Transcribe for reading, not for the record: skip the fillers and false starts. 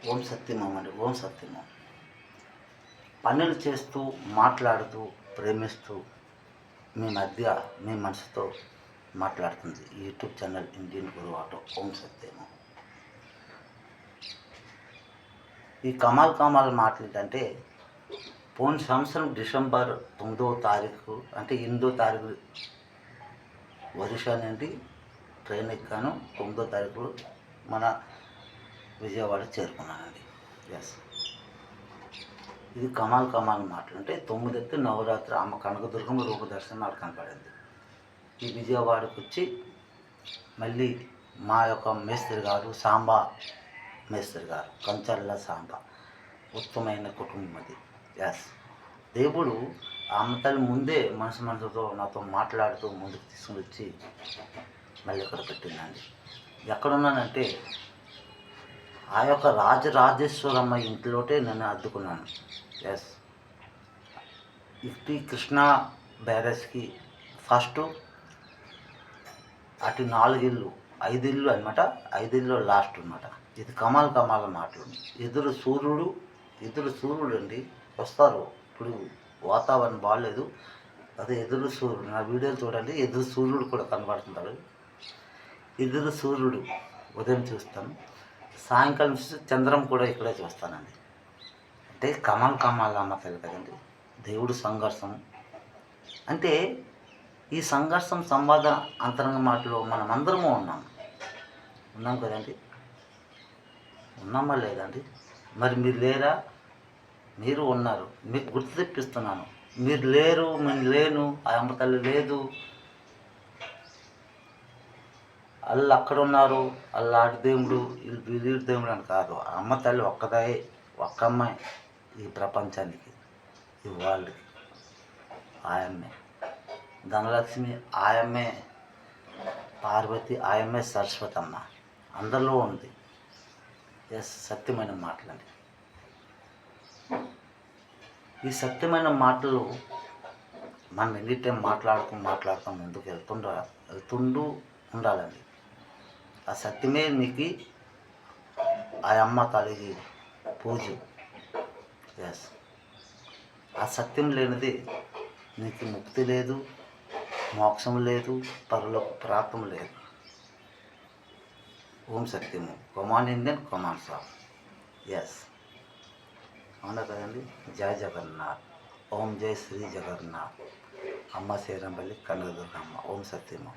ఓం సత్యమం అండి. ఓం సత్యమం. పనులు చేస్తూ, మాట్లాడుతూ, ప్రేమిస్తూ మీ మధ్య మీ మనసుతో మాట్లాడుతుంది ఈ యూట్యూబ్ ఛానల్ ఇండియన్ గురు ఆటో. ఓం సత్యమం. ఈ కమాల్ కమాల్ మాటలేంటంటే పోయిన సంవత్సరం డిసెంబర్ 9వ తారీఖు అంటే 8వ తారీఖు ఒరిస్సా నుండి ట్రైన్ ఎక్కాను. 9వ తారీఖు మన విజయవాడ చేరుకున్నానండి. ఎస్, ఇది కమాల్ కమాల్ మాటలు. అంటే 9 ఎత్తి నవరాత్రి అమ్మ కనకదుర్గమ్మ రూప దర్శనం నాకు కనపడింది. ఈ విజయవాడకు వచ్చి మళ్ళీ మా యొక్క మేస్త్రి గారు సాంబా మేస్త్రి గారు, కంచర్ల సాంబా, ఉత్తమైన కుటుంబం అది. ఎస్, దేవుడు ఆ అమ్మతల్లి ముందే మనసుతో నాతో మాట్లాడుతూ ముందుకు తీసుకుని వచ్చి మళ్ళీ ఇక్కడ పెట్టిందండి. ఎక్కడున్నానంటే ఆ యొక్క రాజరాజేశ్వరమ్మ ఇంట్లోనే నన్ను అద్దుకున్నాను. ఎస్, ఇటు కృష్ణా బ్యారేజ్కి ఫస్ట్ అటు 4 ఇళ్ళు 5 ఇళ్ళు అనమాట. 5 ఇళ్ళు లాస్ట్ అనమాట. ఇది కమాల్ కమాల్ మాటలు. ఎదురు సూర్యుడు అండి వస్తారు. ఇప్పుడు వాతావరణం బాగాలేదు, అదే ఎదురు సూర్యుడు. నా వీడియోలు చూడండి, ఎదురు సూర్యుడు కూడా కనబడుతుంటాడు. ఎదురు సూర్యుడు ఉదయం చూస్తాను, సాయంకాలం చూస్తే చంద్రం కూడా ఇక్కడే చూస్తానండి. అంటే కమాల్ కమాల్ అమ్మ తల్లి కదండి. దేవుడు సంఘర్షం అంటే ఈ సంఘర్షం సంవాద అంతరంగ మాటలో మనం అందరము ఉన్నాం కదండి. ఉన్నామా లేదండి? మరి మీరు లేరా? మీరు ఉన్నారు. మీకు గుర్తు తెప్పిస్తున్నాను. మీరు లేరు, నేను లేను, ఆ అమ్మ తల్లి లేదు, వాళ్ళు అక్కడ ఉన్నారు, వాళ్ళు ఆడి దేవుడు, వీళ్ళు దేవుడు అని కాదు. ఆ అమ్మ తల్లి ఒక్కదే, ఒక్క అమ్మాయి ఈ ప్రపంచానికి, ఈ వరల్డ్కి. ఆయమ్మే ధనలక్ష్మి, ఆయమ్మే పార్వతి, ఆయమ్మే సరస్వతమ్మ, అందరిలో ఉంది. ఎస్, సత్యమైన మాటలండి. ఈ సత్యమైన మాటలు మనం ఎనీ టైం మాట్లాడుతూ ముందుకు వెళ్తుంటూ ఉండాలండి. ఆ సత్యమే నీకు ఆ అమ్మ తల్లికి పూజ. ఎస్, ఆ సత్యం లేనిది నీకు ముక్తి లేదు, మోక్షం లేదు, పరలోక ప్రాప్తం లేదు. ఓం సత్యము. కొమాన్ ఇండియన్, కొమాన్ సాబ్. ఎస్, అవునా కదండి. జయ జగన్నాథ్. ఓం జై శ్రీ జగన్నాథ్. అమ్మ శేరంపల్లి కనకదుర్గమ్మ. ఓం సత్యము.